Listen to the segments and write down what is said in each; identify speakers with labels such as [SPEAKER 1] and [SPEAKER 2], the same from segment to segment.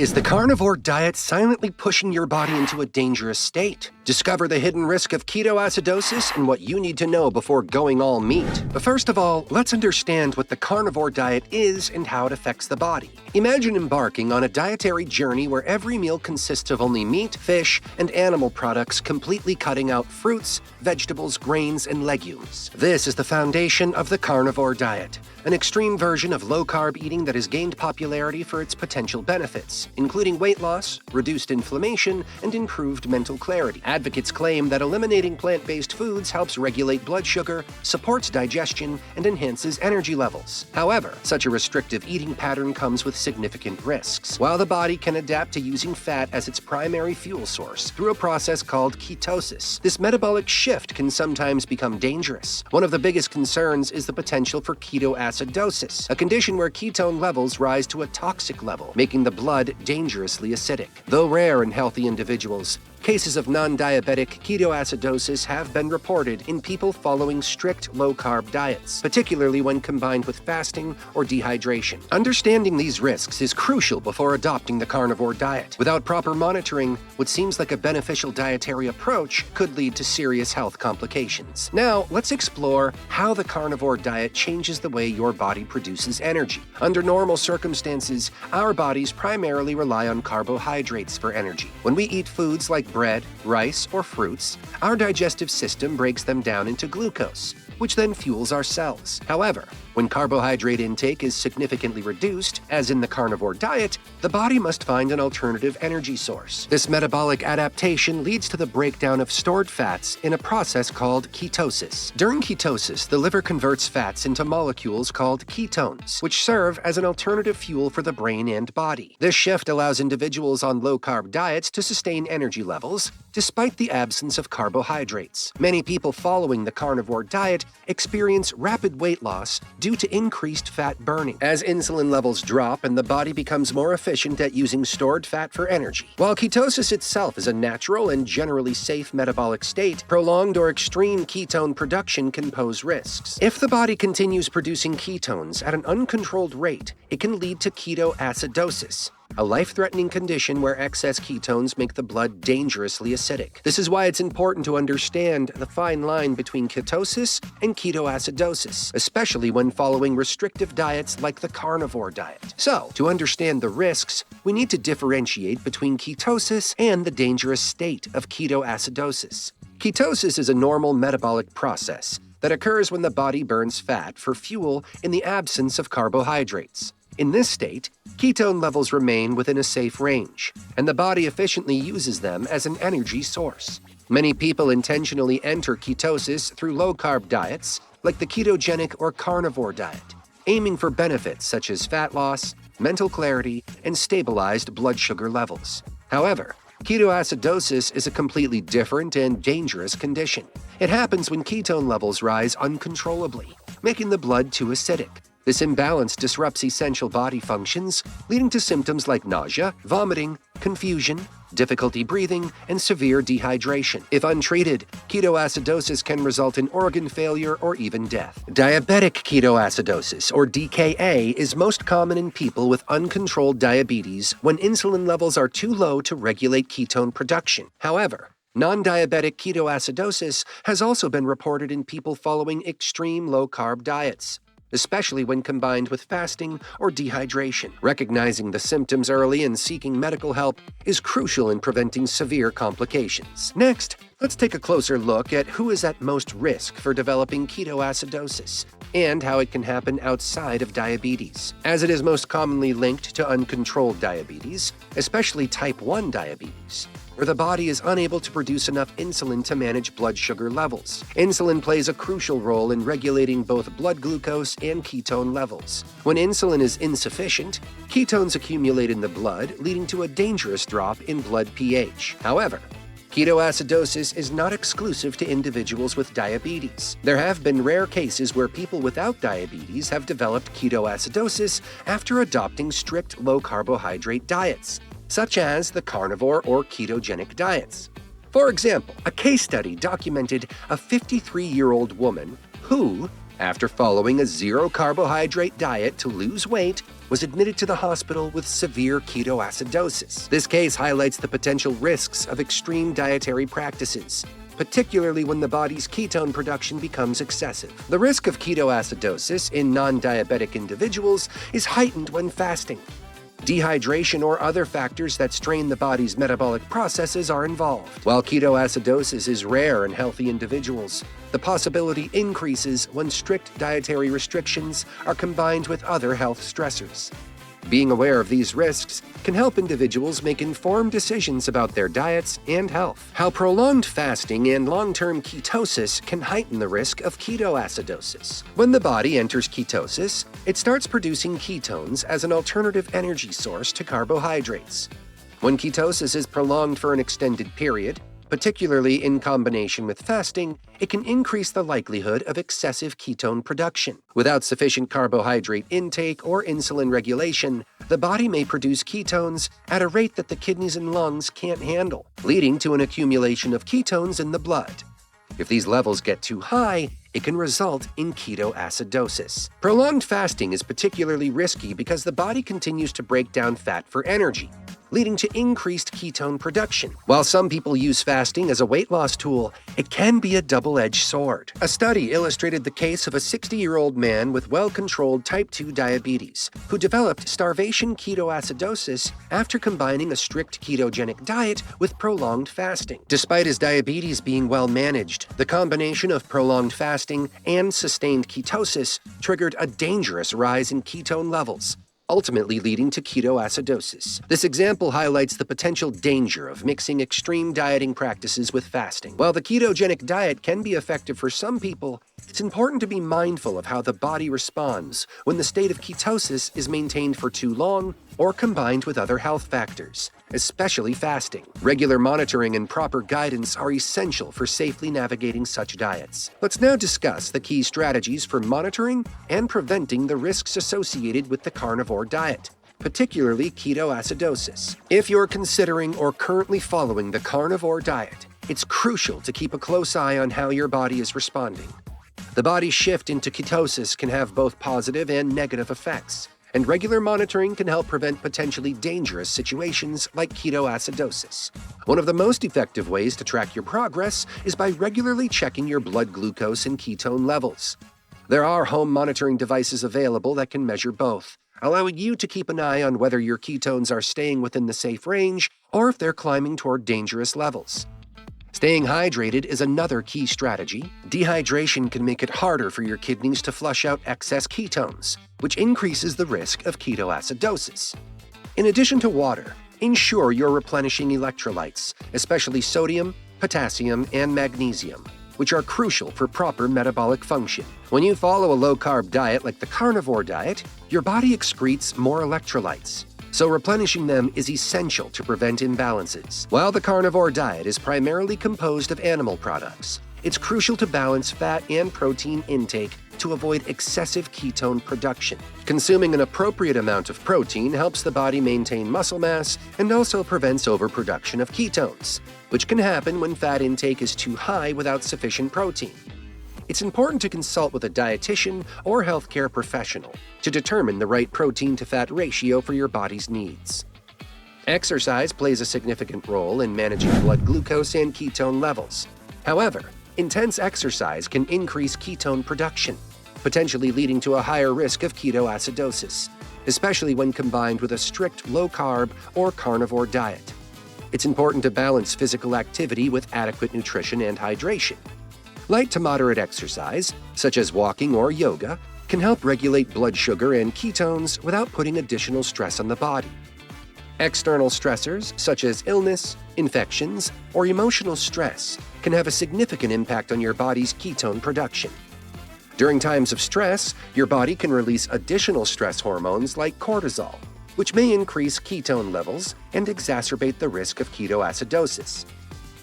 [SPEAKER 1] Is the carnivore diet silently pushing your body into a dangerous state? Discover the hidden risk of ketoacidosis and what you need to know before going all meat. But first of all, let's understand what the carnivore diet is and how it affects the body. Imagine embarking on a dietary journey where every meal consists of only meat, fish, and animal products, completely cutting out fruits, vegetables, grains, and legumes. This is the foundation of the carnivore diet, an extreme version of low-carb eating that has gained popularity for its potential benefits, including weight loss, reduced inflammation, and improved mental clarity. Advocates claim that eliminating plant-based foods helps regulate blood sugar, supports digestion, and enhances energy levels. However, such a restrictive eating pattern comes with significant risks. While the body can adapt to using fat as its primary fuel source through a process called ketosis, this metabolic shift can sometimes become dangerous. One of the biggest concerns is the potential for ketoacidosis, a condition where ketone levels rise to a toxic level, making the blood dangerously acidic. Though rare in healthy individuals, cases of non-diabetic ketoacidosis have been reported in people following strict low-carb diets, particularly when combined with fasting or dehydration. Understanding these risks is crucial before adopting the carnivore diet. Without proper monitoring, what seems like a beneficial dietary approach could lead to serious health complications. Now, let's explore how the carnivore diet changes the way your body produces energy. Under normal circumstances, our bodies primarily rely on carbohydrates for energy. When we eat foods like bread, rice, or fruits, our digestive system breaks them down into glucose, which then fuels our cells. However, when carbohydrate intake is significantly reduced, as in the carnivore diet, the body must find an alternative energy source. This metabolic adaptation leads to the breakdown of stored fats in a process called ketosis. During ketosis, the liver converts fats into molecules called ketones, which serve as an alternative fuel for the brain and body. This shift allows individuals on low-carb diets to sustain energy levels despite the absence of carbohydrates. Many people following the carnivore diet experience rapid weight loss due to increased fat burning, as insulin levels drop and the body becomes more efficient at using stored fat for energy. While ketosis itself is a natural and generally safe metabolic state, prolonged or extreme ketone production can pose risks. If the body continues producing ketones at an uncontrolled rate, it can lead to ketoacidosis, a life-threatening condition where excess ketones make the blood dangerously acidic. This is why it's important to understand the fine line between ketosis and ketoacidosis, especially when following restrictive diets like the carnivore diet. So, to understand the risks, we need to differentiate between ketosis and the dangerous state of ketoacidosis. Ketosis is a normal metabolic process that occurs when the body burns fat for fuel in the absence of carbohydrates. In this state, ketone levels remain within a safe range, and the body efficiently uses them as an energy source. Many people intentionally enter ketosis through low-carb diets, like the ketogenic or carnivore diet, aiming for benefits such as fat loss, mental clarity, and stabilized blood sugar levels. However, ketoacidosis is a completely different and dangerous condition. It happens when ketone levels rise uncontrollably, making the blood too acidic. This imbalance disrupts essential body functions, leading to symptoms like nausea, vomiting, confusion, difficulty breathing, and severe dehydration. If untreated, ketoacidosis can result in organ failure or even death. Diabetic ketoacidosis, or DKA, is most common in people with uncontrolled diabetes when insulin levels are too low to regulate ketone production. However, non-diabetic ketoacidosis has also been reported in people following extreme low-carb diets, especially when combined with fasting or dehydration. Recognizing the symptoms early and seeking medical help is crucial in preventing severe complications. Next, let's take a closer look at who is at most risk for developing ketoacidosis and how it can happen outside of diabetes. As it is most commonly linked to uncontrolled diabetes, especially type 1 diabetes, where the body is unable to produce enough insulin to manage blood sugar levels. Insulin plays a crucial role in regulating both blood glucose and ketone levels. When insulin is insufficient, ketones accumulate in the blood, leading to a dangerous drop in blood pH. However, ketoacidosis is not exclusive to individuals with diabetes. There have been rare cases where people without diabetes have developed ketoacidosis after adopting strict low-carbohydrate diets, such as the carnivore or ketogenic diets. For example, a case study documented a 53-year-old woman who, after following a zero-carbohydrate diet to lose weight, was admitted to the hospital with severe ketoacidosis. This case highlights the potential risks of extreme dietary practices, particularly when the body's ketone production becomes excessive. The risk of ketoacidosis in non-diabetic individuals is heightened when fasting. Dehydration or other factors that strain the body's metabolic processes are involved. While ketoacidosis is rare in healthy individuals, the possibility increases when strict dietary restrictions are combined with other health stressors. Being aware of these risks can help individuals make informed decisions about their diets and health. How prolonged fasting and long-term ketosis can heighten the risk of ketoacidosis. When the body enters ketosis, it starts producing ketones as an alternative energy source to carbohydrates. When ketosis is prolonged for an extended period, particularly in combination with fasting, it can increase the likelihood of excessive ketone production. Without sufficient carbohydrate intake or insulin regulation, the body may produce ketones at a rate that the kidneys and lungs can't handle, leading to an accumulation of ketones in the blood. If these levels get too high, it can result in ketoacidosis. Prolonged fasting is particularly risky because the body continues to break down fat for energy, leading to increased ketone production. While some people use fasting as a weight loss tool, it can be a double-edged sword. A study illustrated the case of a 60-year-old man with well-controlled type 2 diabetes who developed starvation ketoacidosis after combining a strict ketogenic diet with prolonged fasting. Despite his diabetes being well managed, the combination of prolonged fasting and sustained ketosis triggered a dangerous rise in ketone levels, ultimately leading to ketoacidosis. This example highlights the potential danger of mixing extreme dieting practices with fasting. While the ketogenic diet can be effective for some people, it's important to be mindful of how the body responds when the state of ketosis is maintained for too long or combined with other health factors, especially fasting. Regular monitoring and proper guidance are essential for safely navigating such diets. Let's now discuss the key strategies for monitoring and preventing the risks associated with the carnivore diet, particularly ketoacidosis. If you're considering or currently following the carnivore diet, it's crucial to keep a close eye on how your body is responding. The body's shift into ketosis can have both positive and negative effects, and regular monitoring can help prevent potentially dangerous situations like ketoacidosis. One of the most effective ways to track your progress is by regularly checking your blood glucose and ketone levels. There are home monitoring devices available that can measure both, allowing you to keep an eye on whether your ketones are staying within the safe range or if they're climbing toward dangerous levels. Staying hydrated is another key strategy. Dehydration can make it harder for your kidneys to flush out excess ketones, which increases the risk of ketoacidosis. In addition to water, ensure you're replenishing electrolytes, especially sodium, potassium, and magnesium, which are crucial for proper metabolic function. When you follow a low-carb diet like the carnivore diet, your body excretes more electrolytes, so replenishing them is essential to prevent imbalances. While the carnivore diet is primarily composed of animal products, it's crucial to balance fat and protein intake to avoid excessive ketone production. Consuming an appropriate amount of protein helps the body maintain muscle mass and also prevents overproduction of ketones, which can happen when fat intake is too high without sufficient protein. It's important to consult with a dietitian or healthcare professional to determine the right protein-to-fat ratio for your body's needs. Exercise plays a significant role in managing blood glucose and ketone levels. However, intense exercise can increase ketone production, potentially leading to a higher risk of ketoacidosis, especially when combined with a strict low-carb or carnivore diet. It's important to balance physical activity with adequate nutrition and hydration. Light to moderate exercise, such as walking or yoga, can help regulate blood sugar and ketones without putting additional stress on the body. External stressors, such as illness, infections, or emotional stress, can have a significant impact on your body's ketone production. During times of stress, your body can release additional stress hormones like cortisol, which may increase ketone levels and exacerbate the risk of ketoacidosis.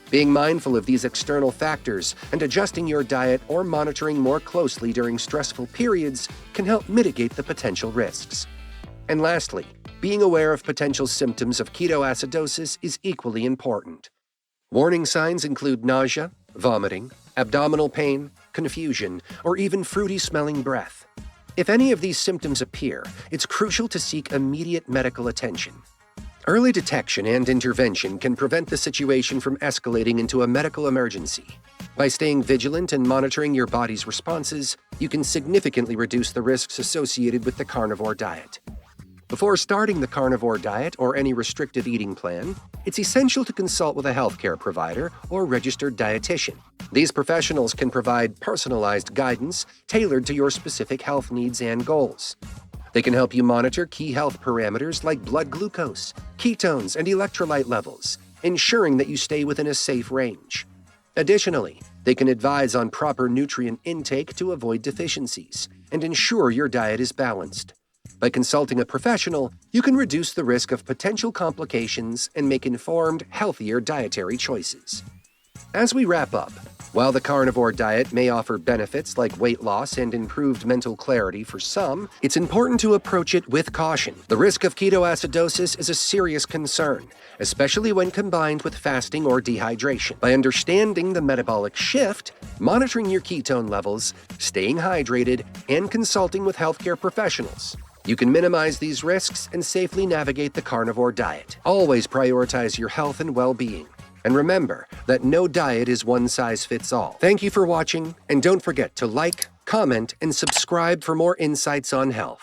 [SPEAKER 1] Being mindful of these external factors and adjusting your diet or monitoring more closely during stressful periods can help mitigate the potential risks. And lastly, being aware of potential symptoms of ketoacidosis is equally important. Warning signs include nausea, vomiting, abdominal pain, confusion, or even fruity-smelling breath. If any of these symptoms appear, it's crucial to seek immediate medical attention. Early detection and intervention can prevent the situation from escalating into a medical emergency. By staying vigilant and monitoring your body's responses, you can significantly reduce the risks associated with the carnivore diet. Before starting the carnivore diet or any restrictive eating plan, it's essential to consult with a healthcare provider or registered dietitian. These professionals can provide personalized guidance tailored to your specific health needs and goals. They can help you monitor key health parameters like blood glucose, ketones, and electrolyte levels, ensuring that you stay within a safe range. Additionally, they can advise on proper nutrient intake to avoid deficiencies and ensure your diet is balanced. By consulting a professional, you can reduce the risk of potential complications and make informed, healthier dietary choices. As we wrap up, while the carnivore diet may offer benefits like weight loss and improved mental clarity for some, it's important to approach it with caution. The risk of ketoacidosis is a serious concern, especially when combined with fasting or dehydration. By understanding the metabolic shift, monitoring your ketone levels, staying hydrated, and consulting with healthcare professionals, you can minimize these risks and safely navigate the carnivore diet. Always prioritize your health and well-being. And remember that no diet is one size fits all. Thank you for watching, and don't forget to like, comment, and subscribe for more insights on health.